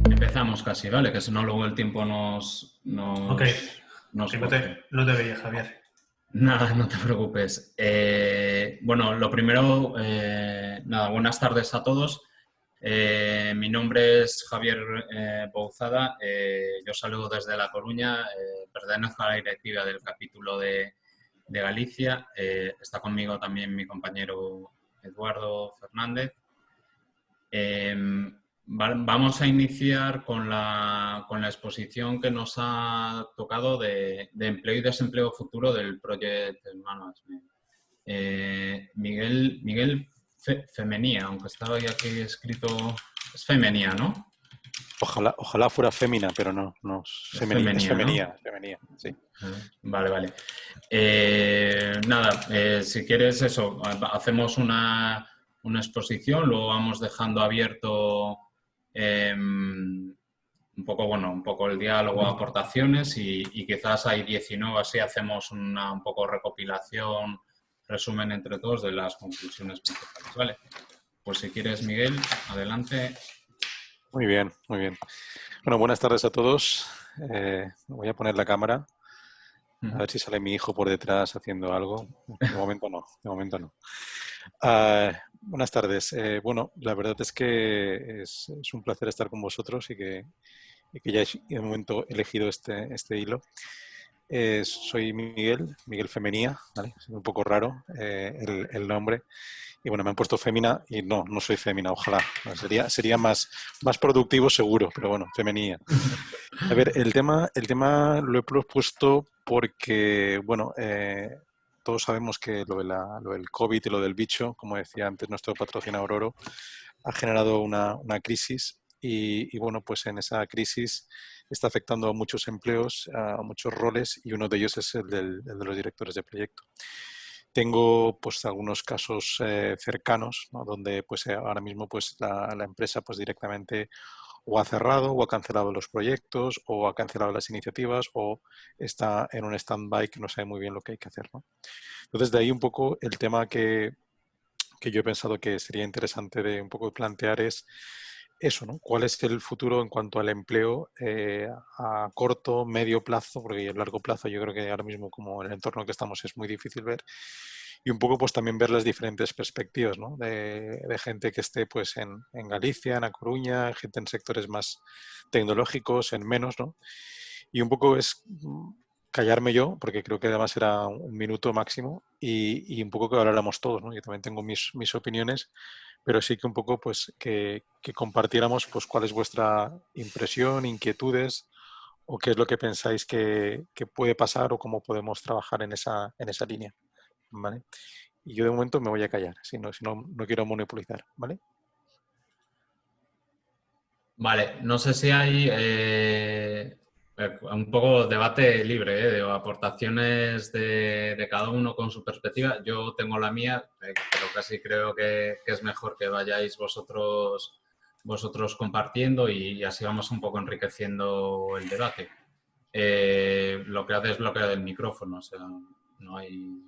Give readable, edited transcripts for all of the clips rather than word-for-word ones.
Empezamos casi, ¿vale? Que si no luego el tiempo Ok, nos que corte. no te veía, Javier. Nada, no te preocupes. Bueno, lo primero, nada, buenas tardes a todos. Mi nombre es Javier Bouzada. Yo saludo desde La Coruña. Pertenezco a la directiva del capítulo de Galicia. Está conmigo también mi compañero Eduardo Fernández. Vamos a iniciar con la exposición que nos ha tocado de empleo y desempleo futuro del Project Management. Miguel Femenía, aunque estaba aquí escrito, es Femenía, ¿no? Ojalá fuera fémina, pero no, Es es Femenía, ¿no? femenía, sí. Vale. Nada, si quieres eso, hacemos una exposición, luego vamos dejando abierto un poco el diálogo, aportaciones y quizás hay 19, así hacemos un poco recopilación, resumen entre todos de las conclusiones principales, ¿vale? Pues si quieres, Miguel, adelante. Muy bien. Bueno, buenas tardes a todos. Voy a poner la cámara. A ver si sale mi hijo por detrás haciendo algo. De momento no. Buenas tardes. Bueno, la verdad es que es un placer estar con vosotros y que ya de momento he elegido este hilo. Soy Miguel Femenía, ¿vale? Es un poco raro el nombre. Y bueno, me han puesto fémina y no soy fémina, ojalá. Sería más productivo seguro, pero bueno, femenía. A ver, el tema lo he propuesto porque, bueno, todos sabemos que lo del COVID y lo del bicho, como decía antes nuestro patrocinador Oro, ha generado una crisis y bueno, pues en esa crisis está afectando a muchos empleos, a muchos roles y uno de ellos es el de los directores de proyecto. Tengo pues algunos casos cercanos, ¿no? Donde pues ahora mismo pues la empresa pues directamente o ha cerrado o ha cancelado los proyectos o ha cancelado las iniciativas o está en un stand-by que no sabe muy bien lo que hay que hacer, ¿no? Entonces de ahí un poco el tema que yo he pensado que sería interesante de un poco plantear es eso, ¿no? ¿Cuál es el futuro en cuanto al empleo a corto, medio plazo? Porque a largo plazo yo creo que ahora mismo como el entorno que estamos es muy difícil ver. Y un poco pues también ver las diferentes perspectivas, ¿no? De gente que esté pues en Galicia, en A Coruña, gente en sectores más tecnológicos, en menos, ¿no? Y un poco es callarme yo, porque creo que además era un minuto máximo, y un poco que habláramos todos, ¿no? Yo también tengo mis opiniones, pero sí que un poco pues que compartiéramos pues cuál es vuestra impresión, inquietudes o qué es lo que pensáis que puede pasar o cómo podemos trabajar en esa línea, ¿vale? Y yo de momento me voy a callar, si no quiero monopolizar, ¿vale? Vale, no sé si hay un poco debate libre, de aportaciones de cada uno con su perspectiva. Yo tengo la mía, pero casi creo que es mejor que vayáis vosotros compartiendo y así vamos un poco enriqueciendo el debate. Lo que hace es bloquear el micrófono, o sea, no hay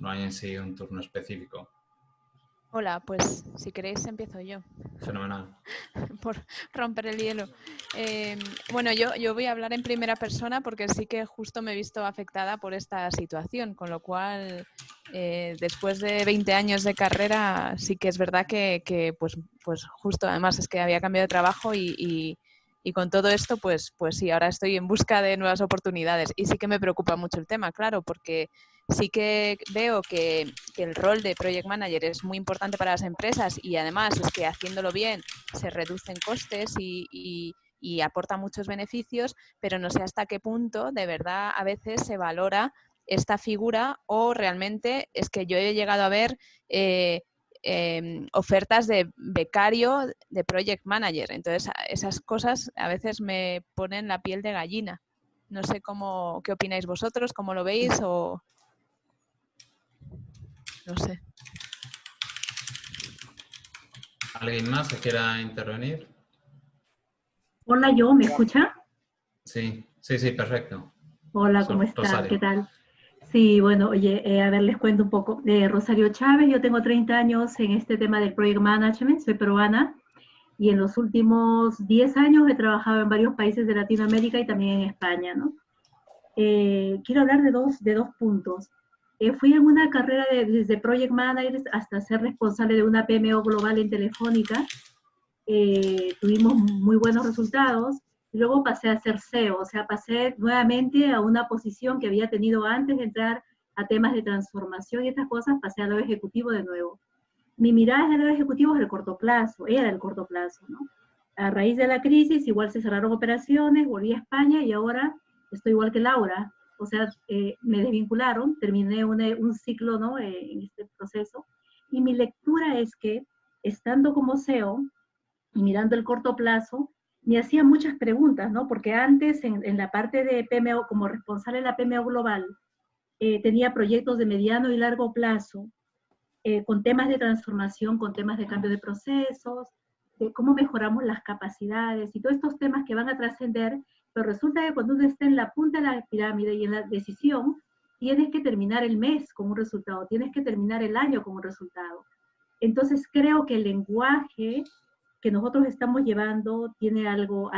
en sí un turno específico. Hola, pues si queréis empiezo yo. Fenomenal. Por romper el hielo. Bueno, yo voy a hablar en primera persona porque sí que justo me he visto afectada por esta situación, con lo cual después de 20 años de carrera sí que es verdad que pues justo además es que había cambiado de trabajo y con todo esto pues sí, ahora estoy en busca de nuevas oportunidades y sí que me preocupa mucho el tema, claro, porque sí que veo que el rol de Project Manager es muy importante para las empresas y además es que haciéndolo bien se reducen costes y aporta muchos beneficios, pero no sé hasta qué punto de verdad a veces se valora esta figura o realmente es que yo he llegado a ver ofertas de becario de project manager. Entonces, esas cosas a veces me ponen la piel de gallina. No sé qué opináis vosotros, cómo lo veis o... No sé. ¿Alguien más que quiera intervenir? Hola, ¿me escucha? Sí, sí, sí, perfecto. Hola, ¿cómo están? Rosario. ¿Qué tal? Sí, bueno, oye, a ver, les cuento un poco. Rosario Chávez, yo tengo 30 años en este tema del Project Management, soy peruana y en los últimos 10 años he trabajado en varios países de Latinoamérica y también en España, ¿no? Quiero hablar de dos puntos. Fui en una carrera desde Project Manager hasta ser responsable de una PMO global en Telefónica. Tuvimos muy buenos resultados. Luego pasé a ser CEO, o sea, pasé nuevamente a una posición que había tenido antes de entrar a temas de transformación y estas cosas, pasé a lo ejecutivo de nuevo. Mi mirada de lo ejecutivo es el corto plazo, era el corto plazo, ¿no? A raíz de la crisis, igual se cerraron operaciones, volví a España y ahora estoy igual que Laura, o sea, me desvincularon, terminé un ciclo, ¿no? En este proceso, y mi lectura es que, estando como CEO, y mirando el corto plazo, me hacía muchas preguntas, ¿no? Porque antes, en la parte de PMO, como responsable de la PMO global, tenía proyectos de mediano y largo plazo, con temas de transformación, con temas de cambio de procesos, de cómo mejoramos las capacidades y todos estos temas que van a trascender, pero resulta que cuando uno está en la punta de la pirámide y en la decisión, tienes que terminar el mes con un resultado, tienes que terminar el año con un resultado. Entonces creo que el lenguaje que nosotros estamos llevando tiene algo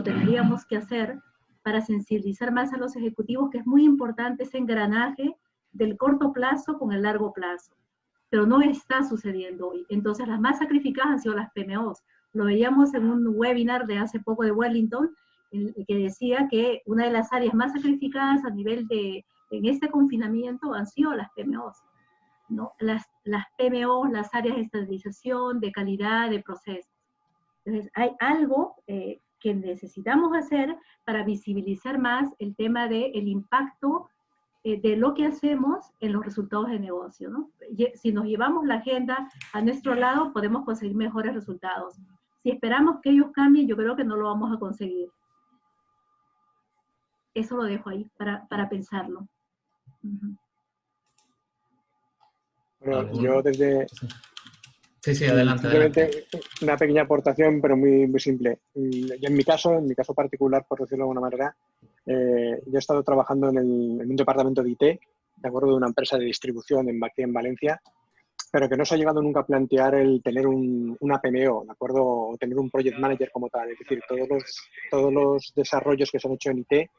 tendríamos que hacer para sensibilizar más a los ejecutivos, que es muy importante ese engranaje del corto plazo con el largo plazo. Pero no está sucediendo hoy. Entonces las más sacrificadas han sido las PMOs. Lo veíamos en un webinar de hace poco de Wellington, que decía que una de las áreas más sacrificadas a nivel en este confinamiento han sido las PMOs, ¿no? Las PMOs, las áreas de estandarización, de calidad, de procesos. Entonces, hay algo que necesitamos hacer para visibilizar más el tema del impacto de lo que hacemos en los resultados de negocio, ¿no? Si nos llevamos la agenda a nuestro lado, podemos conseguir mejores resultados. Si esperamos que ellos cambien, yo creo que no lo vamos a conseguir. Eso lo dejo ahí para pensarlo. Bueno, yo desde... Sí, adelante. Simplemente una pequeña aportación, pero muy, muy simple. Yo en mi caso particular, por decirlo de alguna manera, yo he estado trabajando en un departamento de IT, de acuerdo, de una empresa de distribución aquí en Valencia, pero que no se ha llegado nunca a plantear el tener una PMO, ¿de acuerdo? O tener un project manager como tal. Es decir, todos los desarrollos que se han hecho en IT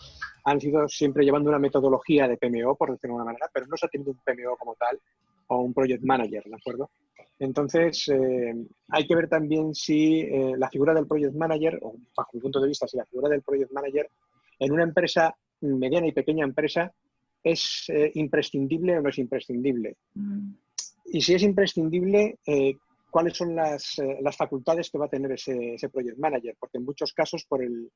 han sido siempre llevando una metodología de PMO, por decirlo de alguna manera, pero no se ha tenido un PMO como tal o un project manager, ¿de acuerdo? Entonces, hay que ver también si la figura del project manager, o bajo mi punto de vista, si la figura del project manager en una empresa, mediana y pequeña empresa, es imprescindible o no es imprescindible. Y si es imprescindible, ¿cuáles son las facultades que va a tener ese project manager? Porque en muchos casos, por el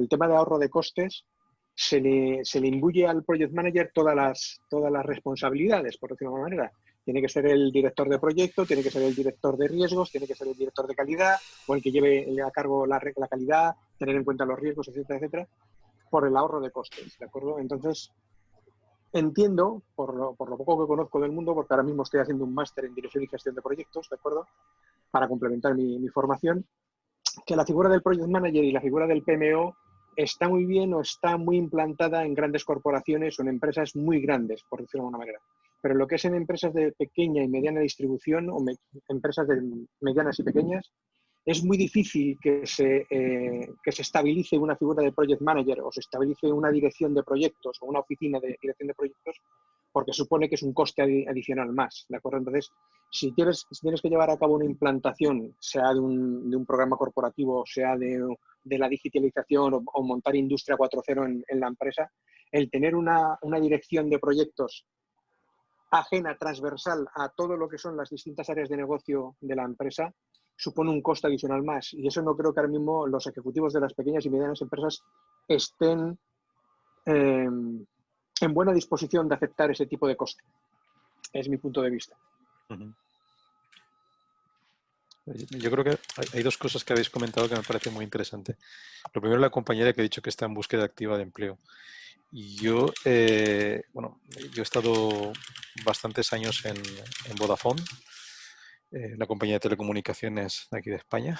tema de ahorro de costes, se le imbuye al project manager todas las responsabilidades, por decirlo de alguna manera. Tiene que ser el director de proyecto, tiene que ser el director de riesgos, tiene que ser el director de calidad, o el que lleve a cargo la calidad, tener en cuenta los riesgos, etcétera, etcétera, por el ahorro de costes, ¿de acuerdo? Entonces, entiendo, por lo poco que conozco del mundo, porque ahora mismo estoy haciendo un máster en dirección y gestión de proyectos, ¿de acuerdo?, para complementar mi formación, que la figura del project manager y la figura del PMO está muy bien o está muy implantada en grandes corporaciones o en empresas muy grandes, por decirlo de alguna manera. Pero lo que es en empresas de pequeña y mediana distribución o empresas medianas y pequeñas, es muy difícil que se estabilice una figura de project manager o se estabilice una dirección de proyectos o una oficina de dirección de proyectos, porque supone que es un coste adicional más, ¿de acuerdo? Entonces, si tienes que llevar a cabo una implantación, sea de un programa corporativo, sea de la digitalización o montar Industria 4.0 en la empresa, el tener una dirección de proyectos ajena, transversal a todo lo que son las distintas áreas de negocio de la empresa, supone un coste adicional más. Y eso no creo que ahora mismo los ejecutivos de las pequeñas y medianas empresas estén en buena disposición de aceptar ese tipo de coste. Es mi punto de vista. Yo creo que hay dos cosas que habéis comentado que me parece muy interesante. Lo primero, la compañera que ha dicho que está en búsqueda activa de empleo. Y yo, bueno, yo he estado bastantes años en Vodafone, una compañía de telecomunicaciones de aquí de España.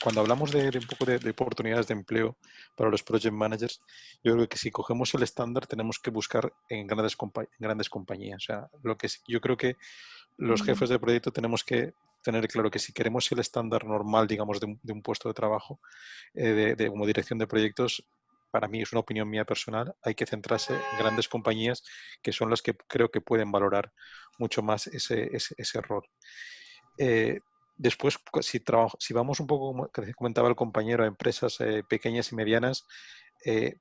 Cuando hablamos de un poco de oportunidades de empleo para los project managers, yo creo que si cogemos el estándar tenemos que buscar en grandes compañías. O sea, yo creo que los jefes de proyecto tenemos que tener claro que si queremos el estándar normal, digamos, de un puesto de trabajo, como dirección de proyectos, para mí es una opinión mía personal, hay que centrarse en grandes compañías que son las que creo que pueden valorar mucho más ese rol. Después, si vamos un poco, como comentaba el compañero, a empresas pequeñas y medianas,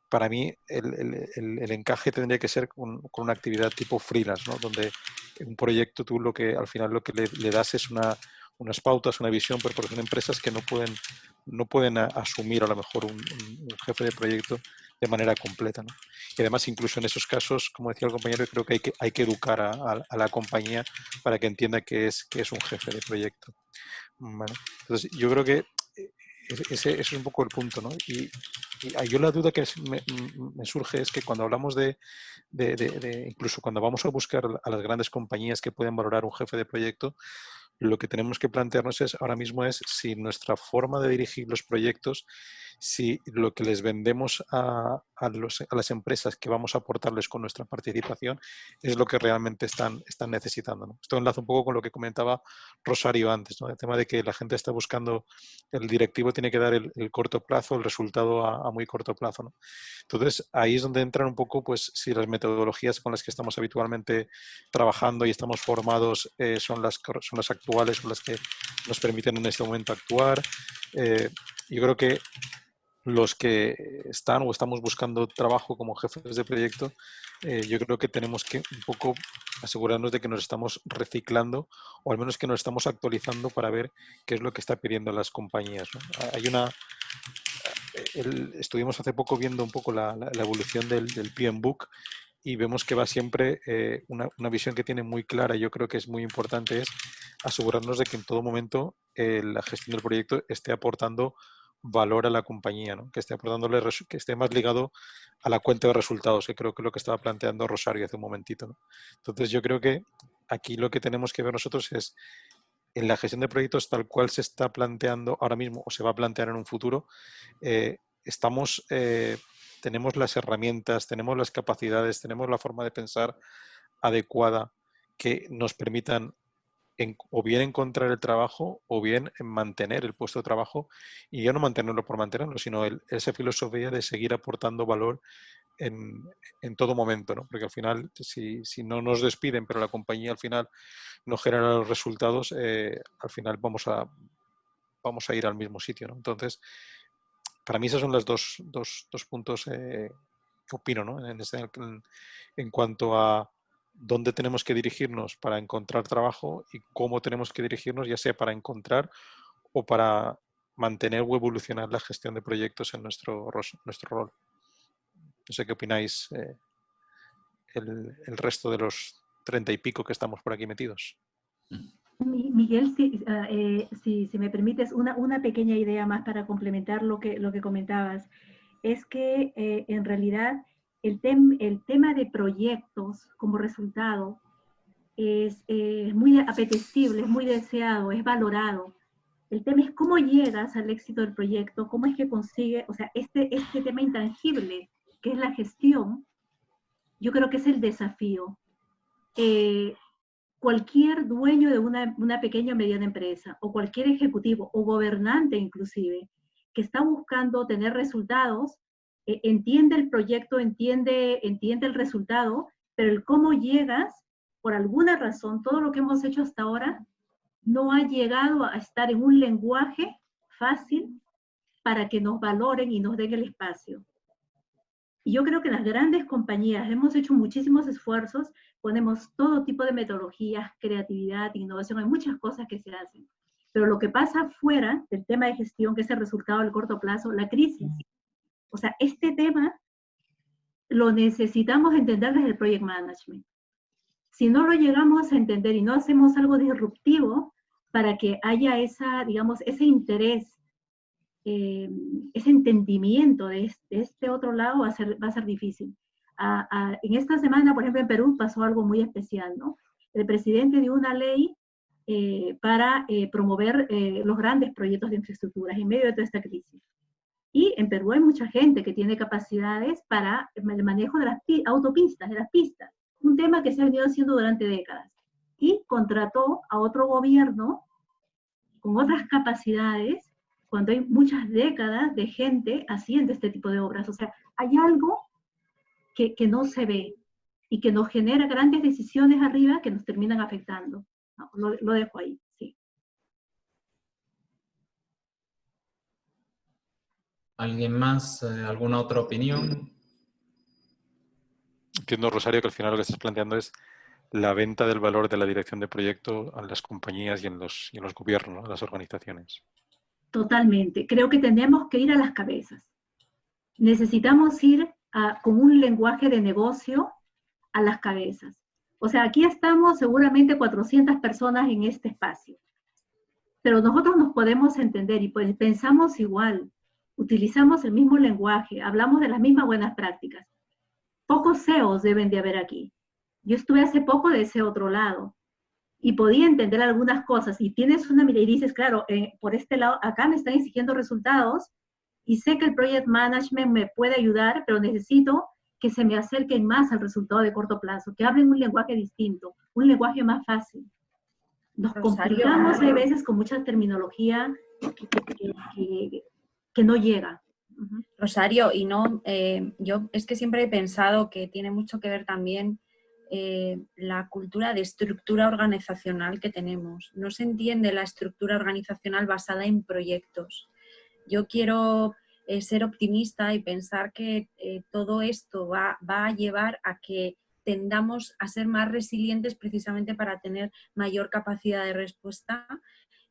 para mí el encaje tendría que ser con una actividad tipo freelance, ¿no? Donde un proyecto tú al final lo que le das es unas pautas, una visión, pero son empresas que no pueden asumir a lo mejor un jefe de proyecto de manera completa, ¿no? Y además, incluso en esos casos, como decía el compañero, creo que hay que educar a la compañía para que entienda que es un jefe de proyecto. Bueno, entonces yo creo que ese es un poco el punto, ¿no? Y yo la duda que me surge es que cuando hablamos incluso cuando vamos a buscar a las grandes compañías que pueden valorar un jefe de proyecto, lo que tenemos que plantearnos ahora mismo es si nuestra forma de dirigir los proyectos, si lo que les vendemos a las empresas que vamos a aportarles con nuestra participación es lo que realmente están necesitando, ¿no? Esto enlaza un poco con lo que comentaba Rosario antes, ¿no? El tema de que la gente está buscando, el directivo tiene que dar el corto plazo, el resultado a muy corto plazo, ¿no? Entonces, ahí es donde entran un poco, pues, si las metodologías con las que estamos habitualmente trabajando y estamos formados son las actuales, son las que nos permiten en este momento actuar. Yo creo que los que están o estamos buscando trabajo como jefes de proyecto, yo creo que tenemos que un poco asegurarnos de que nos estamos reciclando o al menos que nos estamos actualizando para ver qué es lo que está pidiendo las compañías, ¿no? Estuvimos hace poco viendo un poco la evolución del PM Book y vemos que va siempre una visión que tiene muy clara y yo creo que es muy importante es asegurarnos de que en todo momento la gestión del proyecto esté aportando valor a la compañía, ¿no? Que esté más ligado a la cuenta de resultados, que creo que es lo que estaba planteando Rosario hace un momentito, ¿no? Entonces yo creo que aquí lo que tenemos que ver nosotros es en la gestión de proyectos tal cual se está planteando ahora mismo o se va a plantear en un futuro, tenemos las herramientas, tenemos las capacidades, tenemos la forma de pensar adecuada que nos permitan o bien encontrar el trabajo o bien mantener el puesto de trabajo y ya no mantenerlo por mantenerlo, sino esa filosofía de seguir aportando valor en todo momento, ¿no? Porque al final, si no nos despiden, pero la compañía al final no genera los resultados, al final vamos a ir al mismo sitio, ¿no? Entonces, para mí esos son los dos puntos que opino, ¿no? En cuanto a dónde tenemos que dirigirnos para encontrar trabajo y cómo tenemos que dirigirnos, ya sea para encontrar o para mantener o evolucionar la gestión de proyectos en nuestro rol. No sé qué opináis el resto de los 30 y pico que estamos por aquí metidos. Miguel, si me permites, una pequeña idea más para complementar lo que comentabas, es que en realidad el tema de proyectos como resultado es muy apetecible, es muy deseado, es valorado. El tema es cómo llegas al éxito del proyecto, cómo es que consigue, o sea, este tema intangible que es la gestión, yo creo que es el desafío. Cualquier dueño de una pequeña o mediana empresa, o cualquier ejecutivo o gobernante inclusive, que está buscando tener resultados, entiende el proyecto, entiende el resultado, pero el cómo llegas, por alguna razón, todo lo que hemos hecho hasta ahora no ha llegado a estar en un lenguaje fácil para que nos valoren y nos den el espacio. Y yo creo que las grandes compañías hemos hecho muchísimos esfuerzos, ponemos todo tipo de metodologías, creatividad, innovación, hay muchas cosas que se hacen. Pero lo que pasa fuera del tema de gestión, que es el resultado del corto plazo, la crisis. O sea, este tema lo necesitamos entender desde el project management. si no lo llegamos a entender y no hacemos algo disruptivo para que haya esa, digamos, ese interés, ese entendimiento de este otro lado, va a ser difícil. En esta semana, por ejemplo, en Perú pasó algo muy especial, ¿no? El presidente dio una ley para promover los grandes proyectos de infraestructuras en medio de toda esta crisis. Y en Perú hay mucha gente que tiene capacidades para el manejo de las autopistas, de las pistas, un tema que se ha venido haciendo durante décadas. Y contrató a otro gobierno con otras capacidades cuando hay muchas décadas de gente haciendo este tipo de obras. O sea, hay algo que no se ve y que nos genera grandes decisiones arriba que nos terminan afectando. No, lo dejo ahí, sí. ¿Alguien más? ¿Alguna otra opinión? Entiendo, Rosario, que al final lo que estás planteando es la venta del valor de la dirección de proyecto a las compañías y en los gobiernos, ¿no? A las organizaciones. Totalmente. Creo que tenemos que ir a las cabezas. Necesitamos ir con un lenguaje de negocio a las cabezas. O sea, aquí estamos seguramente 400 personas en este espacio, pero nosotros nos podemos entender y pues pensamos igual, utilizamos el mismo lenguaje, hablamos de las mismas buenas prácticas. Pocos CEOs deben de haber aquí. Yo estuve hace poco de ese otro lado y podía entender algunas cosas y tienes una mirada y dices, claro, por este lado, acá me están exigiendo resultados y sé que el project management me puede ayudar, pero necesito que se me acerquen más al resultado de corto plazo, que hablen un lenguaje distinto, un lenguaje más fácil. Nos complicamos a veces con mucha terminología que no llega. Rosario, y no, yo es que siempre he pensado que tiene mucho que ver también la cultura de estructura organizacional que tenemos. No se entiende la estructura organizacional basada en proyectos. Yo quiero ser optimista y pensar que todo esto va a llevar a que tendamos a ser más resilientes precisamente para tener mayor capacidad de respuesta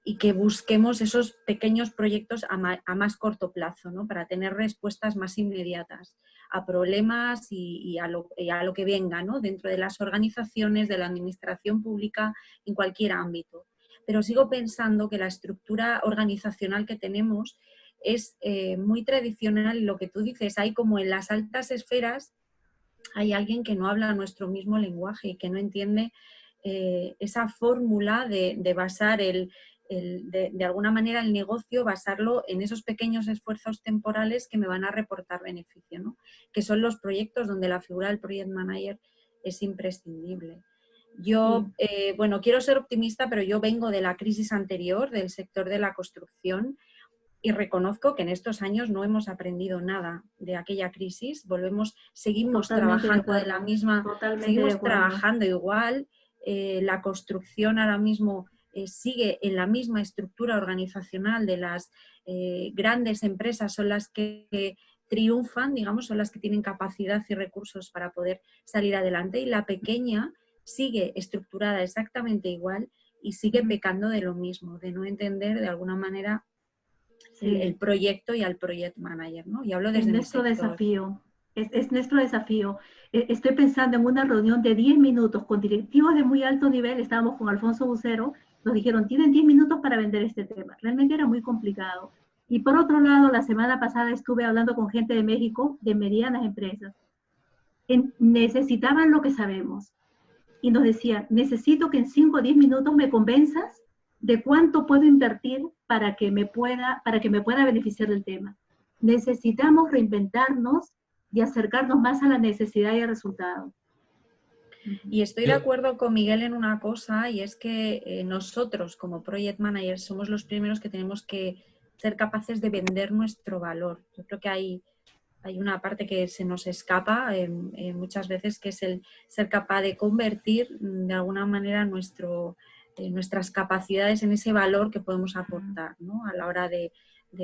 y que busquemos esos pequeños proyectos a más corto plazo, ¿no? Para tener respuestas más inmediatas a problemas y a lo que venga, ¿no? Dentro de las organizaciones, de la administración pública, en cualquier ámbito. Pero sigo pensando que la estructura organizacional que tenemos es muy tradicional y lo que tú dices, hay como en las altas esferas, hay alguien que no habla nuestro mismo lenguaje y que no entiende esa fórmula de basar de alguna manera el negocio, basarlo en esos pequeños esfuerzos temporales que me van a reportar beneficio, ¿no? Que son los proyectos donde la figura del project manager es imprescindible. Yo, bueno, quiero ser optimista, pero yo vengo de la crisis anterior, del sector de la construcción, y reconozco que en estos años no hemos aprendido nada de aquella crisis. Seguimos trabajando de la misma, seguimos trabajando igual. La construcción ahora mismo sigue en la misma estructura organizacional de las grandes empresas, son las que triunfan, digamos, son las que tienen capacidad y recursos para poder salir adelante, y la pequeña sigue estructurada exactamente igual y sigue pecando de lo mismo, de no entender de alguna manera el proyecto y al project manager, ¿no? Y hablo desde nuestro desafío. Es nuestro desafío. Estoy pensando en una reunión de 10 minutos con directivos de muy alto nivel. Estábamos con Alfonso Bucero. Nos dijeron, tienen 10 minutos para vender este tema. Realmente era muy complicado. Y por otro lado, la semana pasada estuve hablando con gente de México, de medianas empresas. Necesitaban lo que sabemos. Y nos decían, necesito que en 5 o 10 minutos me convenzas de cuánto puedo invertir para que me pueda beneficiar del tema. Necesitamos reinventarnos y acercarnos más a la necesidad y al resultado. Y estoy de acuerdo con Miguel en una cosa, y es que nosotros como project managers somos los primeros que tenemos que ser capaces de vender nuestro valor. Yo creo que hay una parte que se nos escapa muchas veces, que es el ser capaz de convertir de alguna manera nuestras capacidades en ese valor que podemos aportar, ¿no? A la hora de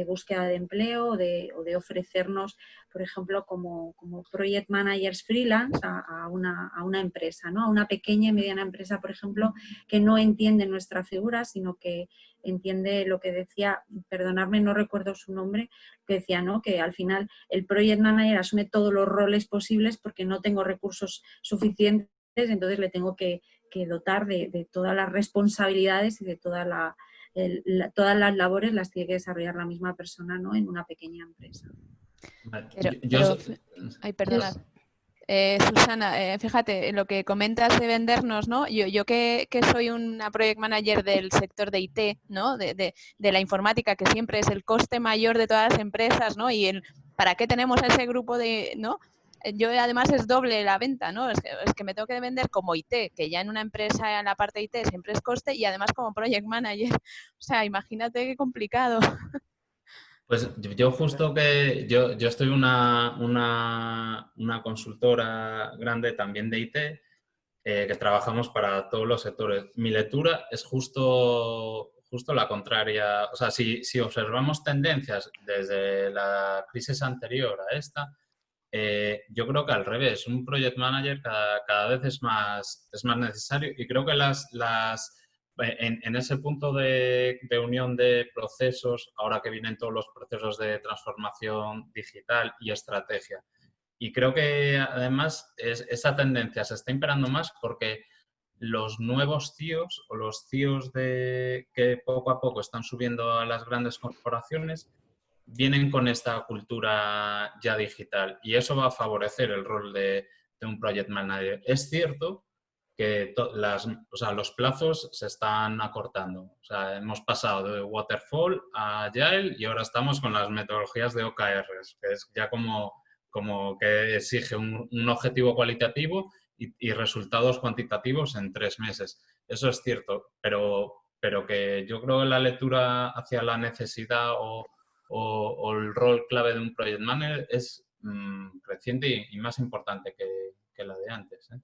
búsqueda de empleo o de ofrecernos, por ejemplo, como project managers freelance a una empresa, ¿no? A una pequeña y mediana empresa, por ejemplo, que no entiende nuestra figura, sino que entiende lo que decía, perdonadme, no recuerdo su nombre, que decía, ¿no? Que al final el project manager asume todos los roles posibles porque no tengo recursos suficientes entonces le tengo que dotar de todas las responsabilidades y de todas las labores las tiene que desarrollar la misma persona, ¿no? En una pequeña empresa. Ay, perdonad. Susana, fíjate, lo que comentas de vendernos, ¿no? Yo que soy una project manager del sector de IT, ¿no? De la informática, que siempre es el coste mayor de todas las empresas, ¿no? Y ¿para qué tenemos ese grupo de, ¿no? Yo además es doble la venta, ¿no? Es que me tengo que vender como IT, que ya en una empresa en la parte IT siempre es coste, y además como project manager. O sea, imagínate qué complicado. Pues yo justo que yo estoy una consultora grande también de IT, que trabajamos para todos los sectores. Mi lectura es justo la contraria. O sea, si observamos tendencias desde la crisis anterior a esta, yo creo que al revés, un project manager cada vez es más necesario, y creo que en ese punto de unión de procesos, ahora que vienen todos los procesos de transformación digital y estrategia, y creo que además esa tendencia se está imperando más porque los nuevos CIOs o los CIOs que poco a poco están subiendo a las grandes corporaciones vienen con esta cultura ya digital, y eso va a favorecer el rol de un project manager. Es cierto que los plazos se están acortando. O sea, hemos pasado de Waterfall a Agile y ahora estamos con las metodologías de OKRs, que es ya como que exige un objetivo cualitativo y resultados cuantitativos en 3 meses. Eso es cierto, pero que yo creo que la lectura hacia la necesidad o el rol clave de un project manager es creciente y más importante que la de antes, ¿eh?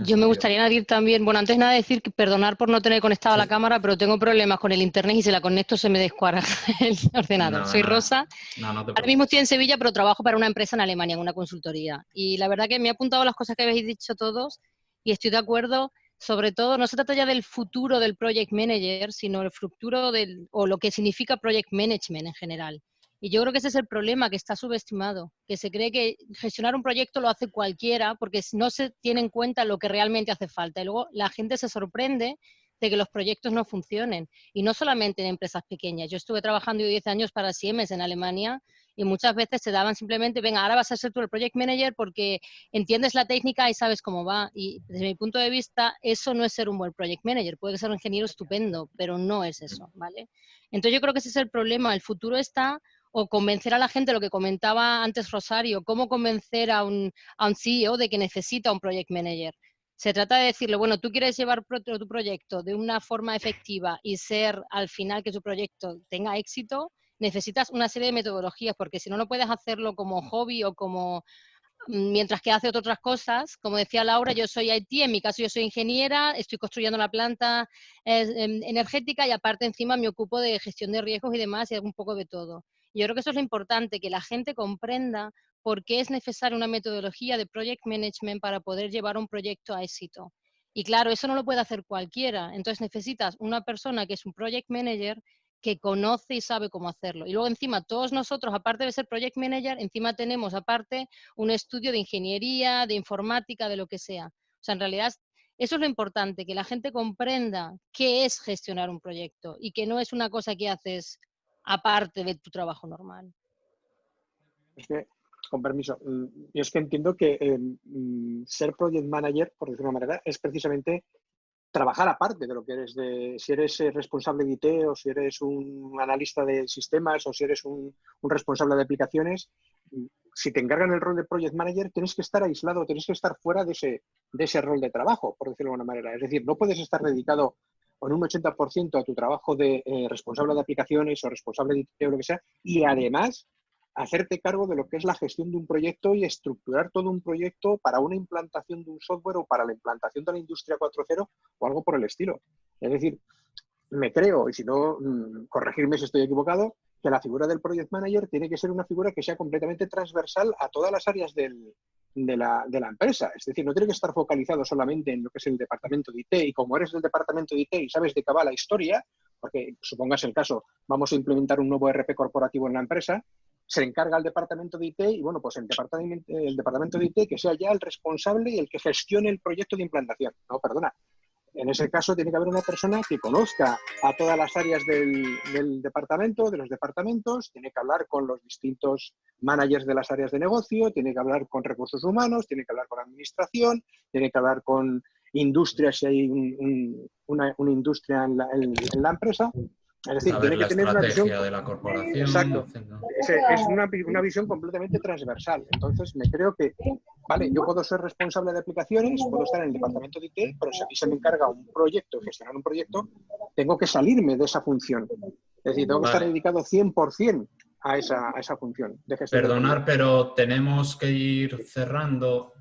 Yo me gustaría añadir también, bueno, antes nada decir que perdonar por no tener conectada la cámara, pero tengo problemas con el internet y si la conecto se me descuadra el ordenador. Soy Rosa. Ahora mismo estoy en Sevilla, pero trabajo para una empresa en Alemania, en una consultoría. Y la verdad que me he apuntado las cosas que habéis dicho todos y estoy de acuerdo. Sobre todo, no se trata ya del futuro del project manager, sino el futuro o lo que significa project management en general. Y yo creo que ese es el problema, que está subestimado, que se cree que gestionar un proyecto lo hace cualquiera porque no se tiene en cuenta lo que realmente hace falta. Y luego la gente se sorprende de que los proyectos no funcionen. Y no solamente en empresas pequeñas. Yo estuve trabajando 10 años para Siemens en Alemania y muchas veces se daban simplemente, venga, ahora vas a ser tú el project manager porque entiendes la técnica y sabes cómo va. Y desde mi punto de vista, eso no es ser un buen project manager. Puede ser un ingeniero estupendo, pero no es eso, ¿vale? Entonces yo creo que ese es el problema. El futuro está... o convencer a la gente, lo que comentaba antes Rosario, cómo convencer a un CEO de que necesita un project manager. Se trata de decirle, bueno, tú quieres llevar tu proyecto de una forma efectiva y ser al final que tu proyecto tenga éxito, necesitas una serie de metodologías, porque si no, no puedes hacerlo como hobby o como mientras que hace otras cosas. Como decía Laura, yo soy IT, en mi caso yo soy ingeniera, estoy construyendo la planta energética y aparte encima me ocupo de gestión de riesgos y demás y un poco de todo. Yo creo que eso es lo importante, que la gente comprenda por qué es necesaria una metodología de project management para poder llevar un proyecto a éxito. Y claro, eso no lo puede hacer cualquiera. Entonces necesitas una persona que es un project manager que conoce y sabe cómo hacerlo. Y luego encima todos nosotros, aparte de ser project manager, encima tenemos aparte un estudio de ingeniería, de informática, de lo que sea. O sea, en realidad eso es lo importante, que la gente comprenda qué es gestionar un proyecto y que no es una cosa que haces aparte de tu trabajo normal. Es que, con permiso, yo es que entiendo que ser project manager, por decirlo de una manera, es precisamente trabajar aparte de lo que eres, si eres responsable de IT o si eres un analista de sistemas o si eres un responsable de aplicaciones. Si te encargan el rol de project manager, tienes que estar aislado, tienes que estar fuera de ese rol de trabajo, por decirlo de alguna manera. Es decir, no puedes estar dedicado con un 80% a tu trabajo de responsable de aplicaciones o responsable de IT o lo que sea, y además hacerte cargo de lo que es la gestión de un proyecto y estructurar todo un proyecto para una implantación de un software o para la implantación de la industria 4.0 o algo por el estilo. Es decir, me creo, y si no, corregirme si estoy equivocado, que la figura del project manager tiene que ser una figura que sea completamente transversal a todas las áreas de la empresa. Es decir, no tiene que estar focalizado solamente en lo que es el departamento de IT, y como eres del departamento de IT y sabes de qué va la historia, porque supongas el caso, vamos a implementar un nuevo ERP corporativo en la empresa, se encarga al departamento de IT y, bueno, pues el departamento de IT que sea ya el responsable y el que gestione el proyecto de implantación. No, perdona. En ese caso tiene que haber una persona que conozca a todas las áreas del departamento, de los departamentos, tiene que hablar con los distintos managers de las áreas de negocio, tiene que hablar con recursos humanos, tiene que hablar con administración, tiene que hablar con industria si hay una industria en la empresa. Es decir, saber tiene que tener la una estrategia visión de la corporación. Exacto. Etcétera. Es una visión completamente transversal. Entonces, me creo que, vale, yo puedo ser responsable de aplicaciones, puedo estar en el departamento de IT, pero si a mí se me encarga un proyecto, gestionar un proyecto, tengo que salirme de esa función. Es decir, tengo que estar dedicado 100% a esa función de gestión. Perdonar, pero tenemos que ir cerrando.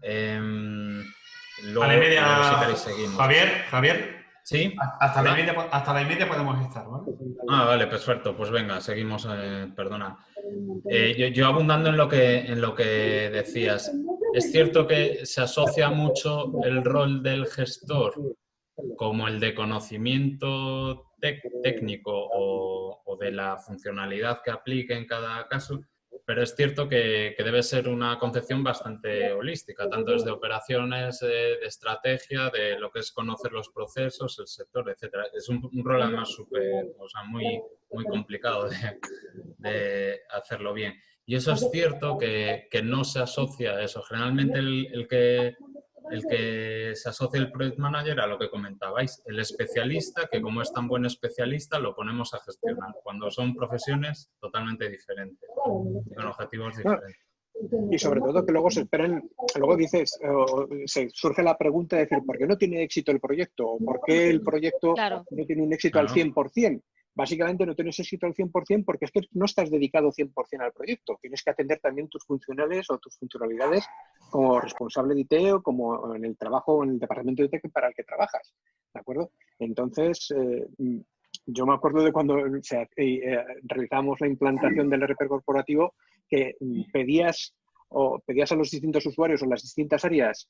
Luego, si queréis, seguimos. Javier. ¿Sí? Hasta la y media podemos estar, ¿vale? Vale, perfecto. Pues venga, seguimos. Perdona. Yo abundando en lo que decías. Es cierto que se asocia mucho el rol del gestor como el de conocimiento técnico o de la funcionalidad que aplique en cada caso, pero es cierto que debe ser una concepción bastante holística, tanto desde operaciones, de estrategia, de lo que es conocer los procesos, el sector, etcétera. Es un rol además muy complicado de hacerlo bien. Y eso es cierto que no se asocia a eso. Generalmente el que se asocia el Project Manager a lo que comentabais, el especialista, que como es tan buen especialista, lo ponemos a gestionar, cuando son profesiones totalmente diferentes, con objetivos diferentes. Y sobre todo que luego se esperan, luego dices, surge la pregunta de decir, ¿por qué no tiene éxito el proyecto? ¿O por qué el proyecto no tiene un éxito al 100%? Básicamente no tienes éxito al 100% porque es que no estás dedicado 100% al proyecto. Tienes que atender también tus funcionales o tus funcionalidades como responsable de IT o como en el trabajo, en el departamento de IT para el que trabajas. ¿De acuerdo? Entonces, yo me acuerdo de cuando realizamos la implantación del RP corporativo que pedías a los distintos usuarios o las distintas áreas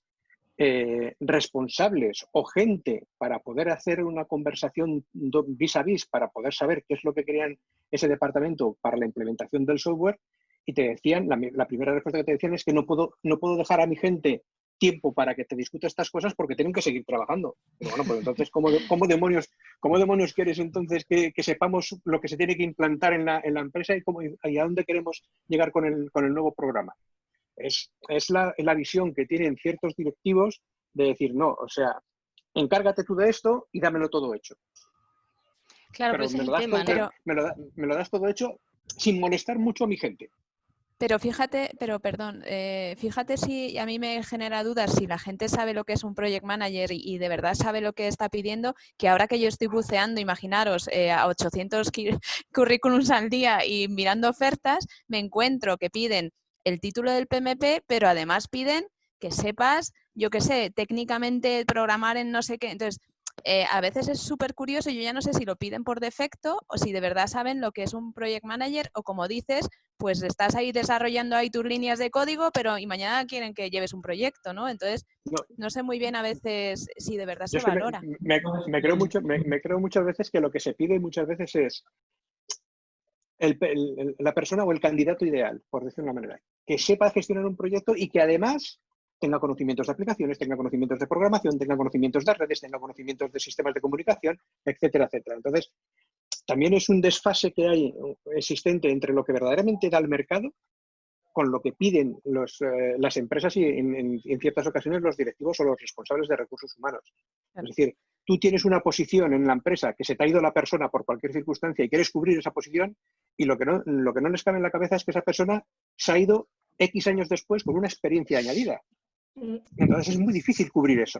responsables o gente para poder hacer una conversación vis a vis, para poder saber qué es lo que querían ese departamento para la implementación del software, y te decían, la primera respuesta que te decían es que no puedo dejar a mi gente tiempo para que te discuta estas cosas porque tienen que seguir trabajando. Pero bueno, pues entonces, ¿cómo demonios quieres entonces que sepamos lo que se tiene que implantar en la empresa y a dónde queremos llegar con el nuevo programa? Es la visión que tienen ciertos directivos de decir, no, o sea, encárgate tú de esto y dámelo todo hecho. Claro, pero ese es el tema, ¿no? Me lo das todo hecho sin molestar mucho a mi gente. Pero fíjate si a mí me genera dudas si la gente sabe lo que es un project manager y de verdad sabe lo que está pidiendo, que ahora que yo estoy buceando, imaginaros, a 800 currículums al día y mirando ofertas, me encuentro que piden el título del PMP, pero además piden que sepas, yo qué sé, técnicamente programar en no sé qué. Entonces, a veces es súper curioso, yo ya no sé si lo piden por defecto o si de verdad saben lo que es un project manager o, como dices, pues estás ahí desarrollando ahí tus líneas de código, pero y mañana quieren que lleves un proyecto, ¿no? Entonces, no sé muy bien a veces si de verdad se valora. Me creo muchas veces que lo que se pide muchas veces es la persona o el candidato ideal, por decirlo de una manera, que sepa gestionar un proyecto y que además tenga conocimientos de aplicaciones, tenga conocimientos de programación, tenga conocimientos de redes, tenga conocimientos de sistemas de comunicación, etcétera, etcétera. Entonces, también es un desfase que hay existente entre lo que verdaderamente da el mercado con lo que piden las empresas y en ciertas ocasiones los directivos o los responsables de recursos humanos. Es decir, tú tienes una posición en la empresa que se te ha ido la persona por cualquier circunstancia y quieres cubrir esa posición, y lo que no les cabe en la cabeza es que esa persona se ha ido X años después con una experiencia añadida. Entonces es muy difícil cubrir eso.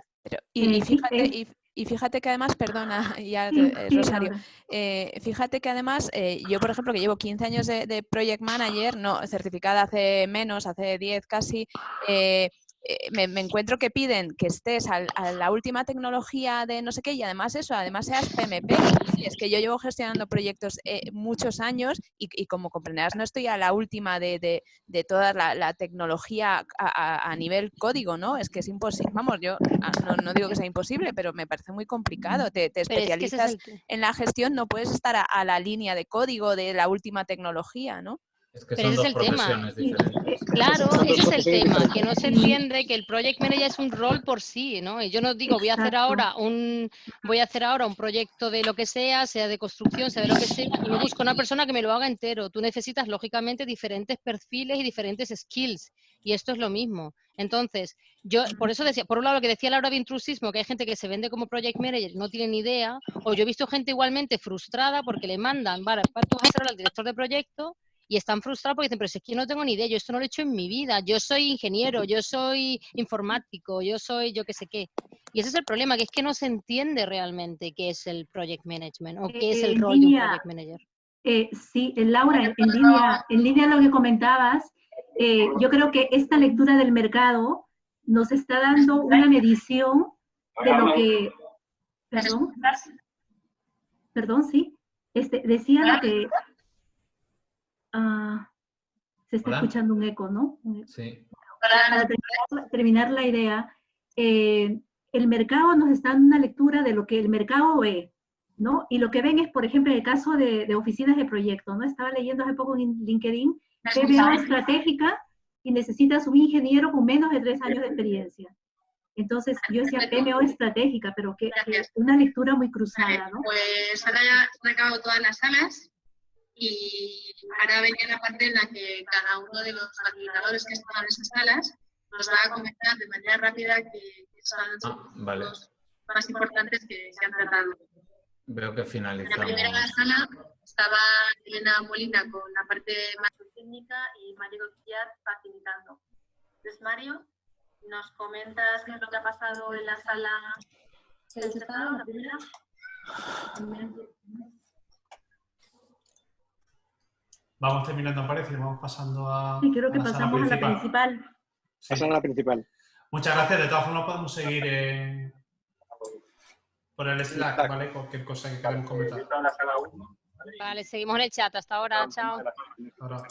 Y fíjate que además, perdona, Rosario, fíjate que además yo, por ejemplo, que llevo 15 años de Project Manager, no certificada hace menos, hace 10 casi, me encuentro que piden que estés a la última tecnología de no sé qué y además seas PMP. Y es que yo llevo gestionando proyectos muchos años y como comprenderás no estoy a la última de toda la tecnología a nivel código, ¿no? Es que es imposible, vamos, yo no digo que sea imposible, pero me parece muy complicado. Te especializas en la gestión, no puedes estar a la línea de código de la última tecnología, ¿no? Es que pero son ese es dos el tema. profesiones diferentes. Claro, ese es el tema, que no se entiende que el project manager es un rol por sí, ¿no? Y yo no digo voy a hacer ahora un proyecto de lo que sea de construcción, sea de lo que sea, y me busco una persona que me lo haga entero. Tú necesitas, lógicamente, diferentes perfiles y diferentes skills. Y esto es lo mismo. Entonces, yo por eso decía, por un lado lo que decía Laura de intrusismo, que hay gente que se vende como project manager y no tiene ni idea, o yo he visto gente igualmente frustrada porque le mandan, vale, tú vas a ser el director de proyecto, y están frustrados porque dicen, pero si es que yo no tengo ni idea, yo esto no lo he hecho en mi vida, yo soy ingeniero, yo soy informático, yo soy yo qué sé qué. Y ese es el problema, que es que no se entiende realmente qué es el project management o qué es el rol de un project manager. Sí, Laura, en línea a lo que comentabas, yo creo que esta lectura del mercado nos está dando una medición de lo que... Perdón, sí. Decía lo que... se está escuchando un eco, ¿no? Sí. Para terminar la idea, el mercado nos está dando una lectura de lo que el mercado ve, ¿no? Y lo que ven es, por ejemplo, en el caso de oficinas de proyecto, ¿no? Estaba leyendo hace poco en LinkedIn, PMO estratégica y necesitas un ingeniero con menos de 3 años de experiencia. Entonces, yo decía PMO estratégica, pero que una lectura muy cruzada, ¿no? Pues ahora ya han acabado todas las salas. Y ahora venía la parte en la que cada uno de los facilitadores que estaban en esas salas nos va a comentar de manera rápida que son los más importantes que se han tratado. Veo que finalizamos. En la primera sala estaba Elena Molina con la parte más técnica y Mario Guillar facilitando. Entonces, Mario, ¿nos comentas qué es lo que ha pasado en la sala? ¿Se ha estado la primera? Vamos terminando, parece, vamos pasando a. Sí, creo que pasamos a la principal. Sí. Pasamos a la principal. Muchas gracias. De todas formas, podemos seguir por el Slack, ¿vale? Cualquier cosa que queramos comentar. Vale, seguimos en el chat. Hasta ahora. Chao. Ahora.